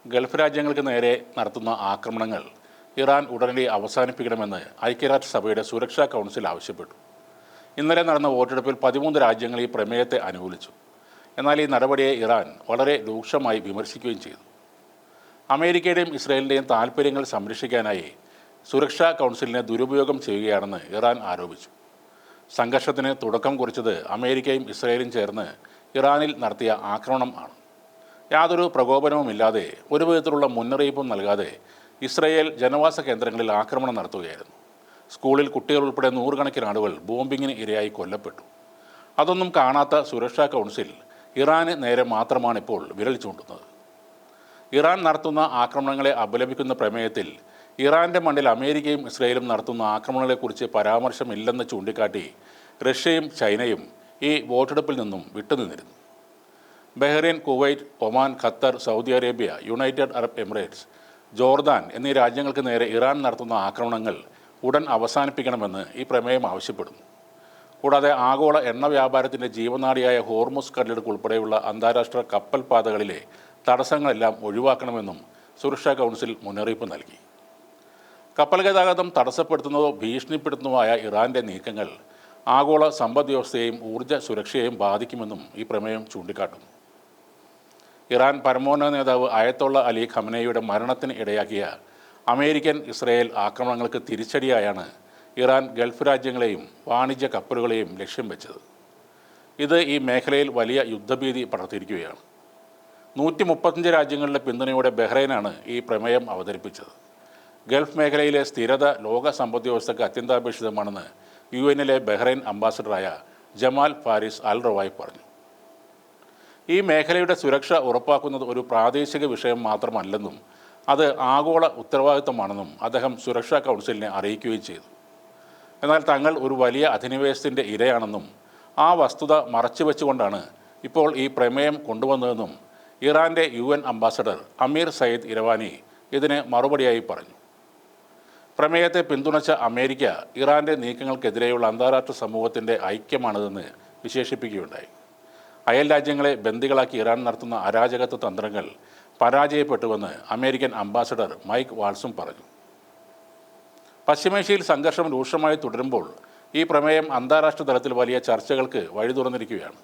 Gulf രാജ്യങ്ങൾക്ക് നേരെ നടത്തുന്ന ആക്രമണങ്ങൾ ഇറാൻ ഉടനടി അവസാനിപ്പിക്കണമെന്ന് ഐക്യരാഷ്ട്രസഭയുടെ സുരക്ഷാ കൗൺസിൽ ആവശ്യപ്പെട്ടു. ഇന്നലെ നടന്ന വോട്ടെടുപ്പിൽ 13 രാജ്യങ്ങൾ ഈ പ്രമേയത്തെ അനുകൂലിച്ചു. എന്നാൽ ഈ നടപടിയെ ഇറാൻ വളരെ രൂക്ഷമായി വിമർശിക്കുകയും ചെയ്തു. അമേരിക്കയുടെയും ഇസ്രായേലിൻ്റെയും താൽപ്പര്യങ്ങൾ സംരക്ഷിക്കാനായി സുരക്ഷാ കൗൺസിലിനെ ദുരുപയോഗം ചെയ്യുകയാണെന്ന് ഇറാൻ ആരോപിച്ചു. സംഘർഷത്തിന് തുടക്കം കുറിച്ചത് അമേരിക്കയും ഇസ്രായേലും ചേർന്ന് ഇറാനിൽ നടത്തിയ ആക്രമണം ആണ്. യാതൊരു പ്രകോപനവുമില്ലാതെ ഒരു വിധത്തിലുള്ള മുന്നറിയിപ്പും നൽകാതെ ഇസ്രായേൽ ജനവാസ കേന്ദ്രങ്ങളിൽ ആക്രമണം നടത്തുകയായിരുന്നു. സ്കൂളിൽ കുട്ടികൾ ഉൾപ്പെടെ നൂറുകണക്കിന് ആളുകൾ ബോംബിങ്ങിന് ഇരയായി കൊല്ലപ്പെട്ടു. അതൊന്നും കാണാത്ത സുരക്ഷാ കൗൺസിൽ ഇറാന് നേരെ മാത്രമാണ് ഇപ്പോൾ വിരൽ ചൂണ്ടുന്നത്. ഇറാൻ നടത്തുന്ന ആക്രമണങ്ങളെ അപലപിക്കുന്ന പ്രമേയത്തിൽ ഇറാൻ്റെ മണ്ണിൽ അമേരിക്കയും ഇസ്രായേലും നടത്തുന്ന ആക്രമണങ്ങളെക്കുറിച്ച് പരാമർശമില്ലെന്ന് ചൂണ്ടിക്കാട്ടി റഷ്യയും ചൈനയും ഈ വോട്ടെടുപ്പിൽ നിന്നും വിട്ടുനിന്നിരുന്നു. Bahrain, Kuwait, Oman, Qatar, Saudi Arabia, United Arab Emirates, Jordan എന്നീ രാജ്യങ്ങൾക്ക് നേരെ ഇറാൻ നടത്തുന്ന ആക്രമണങ്ങൾ ഉടൻ അവസാനിപ്പിക്കണമെന്ന് ഈ പ്രമേയം ആവശ്യപ്പെടുന്നു. കൂടാതെ ആഗോള എണ്ണ വ്യാപാരത്തിൻ്റെ ജീവനാഡിയായ ഹോർമുസ് കടലിടുക്ക് ഉൾപ്പെടെയുള്ള അന്താരാഷ്ട്ര കപ്പൽ പാതകളിലെ തടസ്സങ്ങളെല്ലാം ഒഴിവാക്കണമെന്നും സുരക്ഷാ കൗൺസിൽ മുന്നറിയിപ്പ് നൽകി. കപ്പൽ ഗതാഗതം തടസ്സപ്പെടുത്തുന്നതോ ഭീഷണിപ്പെടുത്തുന്നതുമായ ഇറാൻ്റെ നീക്കങ്ങൾ ആഗോള സമ്പദ് വ്യവസ്ഥയെയും ഊർജ്ജ സുരക്ഷയെയും ബാധിക്കുമെന്നും ഈ പ്രമേയം ചൂണ്ടിക്കാട്ടുന്നു. ഇറാൻ പരമോന്നത നേതാവ് അയതൊള്ള അലി ഖമനേയുടെ മരണത്തിന് ഇടയാക്കിയ അമേരിക്കൻ ഇസ്രായേൽ ആക്രമണങ്ങൾക്ക് തിരിച്ചടിയായാണ് ഇറാൻ ഗൾഫ് രാജ്യങ്ങളെയും വാണിജ്യ കപ്പലുകളെയും ലക്ഷ്യം വെച്ചത്. ഇത് ഈ മേഖലയിൽ വലിയ യുദ്ധഭീതി പടർത്തിയിരിക്കുകയാണ്. 135 രാജ്യങ്ങളുടെ പിന്തുണയോടെ ബഹ്റൈനാണ് ഈ പ്രമേയം അവതരിപ്പിച്ചത്. ഗൾഫ് മേഖലയിലെ സ്ഥിരത ലോക സമ്പദ് വ്യവസ്ഥയ്ക്ക് അത്യന്താപേക്ഷിതമാണെന്ന് UN-ലെ ബഹ്റൈൻ അംബാസഡറായ ജമാൽ ഫാരിസ് അൽ റവായ് പറഞ്ഞു. ഈ മേഖലയുടെ സുരക്ഷ ഉറപ്പാക്കുന്നത് ഒരു പ്രാദേശിക വിഷയം മാത്രമല്ലെന്നും അത് ആഗോള ഉത്തരവാദിത്തമാണെന്നും അദ്ദേഹം സുരക്ഷാ കൗൺസിലിനെ അറിയിക്കുകയും ചെയ്തു. എന്നാൽ തങ്ങൾ ഒരു വലിയ അധിനിവേശത്തിൻ്റെ ഇരയാണെന്നും ആ വസ്തുത മറച്ചുവെച്ചുകൊണ്ടാണ് ഇപ്പോൾ ഈ പ്രമേയം കൊണ്ടുവന്നതെന്നും ഇറാൻ്റെ UN അംബാസഡർ അമീർ സയ്യിദ് ഇരവാനി ഇതിന് മറുപടിയായി പറഞ്ഞു. പ്രമേയത്തെ പിന്തുണച്ച അമേരിക്ക ഇറാൻ്റെ നീക്കങ്ങൾക്കെതിരെയുള്ള അന്താരാഷ്ട്ര സമൂഹത്തിൻ്റെ ഐക്യമാണിതെന്ന് വിശേഷിപ്പിക്കുകയുണ്ടായി. അയൽ രാജ്യങ്ങളെ ബന്ദികളാക്കി ഇറാൻ നടത്തുന്ന അരാജകത്വ തന്ത്രങ്ങൾ പരാജയപ്പെട്ടുവെന്ന് അമേരിക്കൻ അംബാസഡർ മൈക്ക് വാൾസും പറഞ്ഞു. പശ്ചിമേഷ്യയിൽ സംഘർഷം രൂക്ഷമായി തുടരുമ്പോൾ ഈ പ്രമേയം അന്താരാഷ്ട്ര തലത്തിൽ വലിയ ചർച്ചകൾക്ക് വഴി തുറന്നിരിക്കുകയാണ്.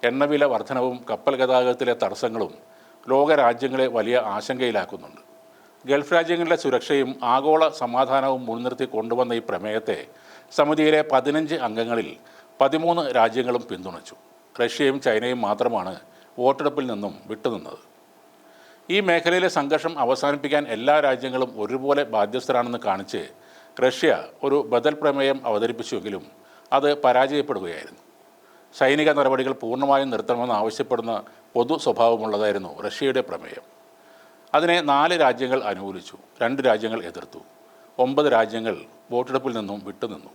എണ്ണവില വർധനവും കപ്പൽ ഗതാഗതത്തിലെ തടസ്സങ്ങളും ലോകരാജ്യങ്ങളെ വലിയ ആശങ്കയിലാക്കുന്നുണ്ട്. ഗൾഫ് രാജ്യങ്ങളുടെ സുരക്ഷയും ആഗോള സമാധാനവും മുൻനിർത്തി കൊണ്ടുവന്ന ഈ പ്രമേയത്തെ സമിതിയിലെ 15 അംഗങ്ങളിൽ 13 രാജ്യങ്ങളും പിന്തുണച്ചു. റഷ്യയും ചൈനയും മാത്രമാണ് വോട്ടെടുപ്പിൽ നിന്നും വിട്ടുനിന്നത്. ഈ മേഖലയിലെ സംഘർഷം അവസാനിപ്പിക്കാൻ എല്ലാ രാജ്യങ്ങളും ഒരുപോലെ ബാധ്യസ്ഥരാണെന്ന് കാണിച്ച് റഷ്യ ഒരു ബദൽ പ്രമേയം അവതരിപ്പിച്ചുവെങ്കിലും അത് പരാജയപ്പെടുകയായിരുന്നു. സൈനിക നടപടികൾ പൂർണ്ണമായും നിർത്തണമെന്ന് ആവശ്യപ്പെടുന്ന പൊതു സ്വഭാവമുള്ളതായിരുന്നു റഷ്യയുടെ പ്രമേയം. അതിനെ 4 രാജ്യങ്ങൾ അനുകൂലിച്ചു, 2 രാജ്യങ്ങൾ എതിർത്തു, 9 രാജ്യങ്ങൾ വോട്ടെടുപ്പിൽ നിന്നും വിട്ടുനിന്നു.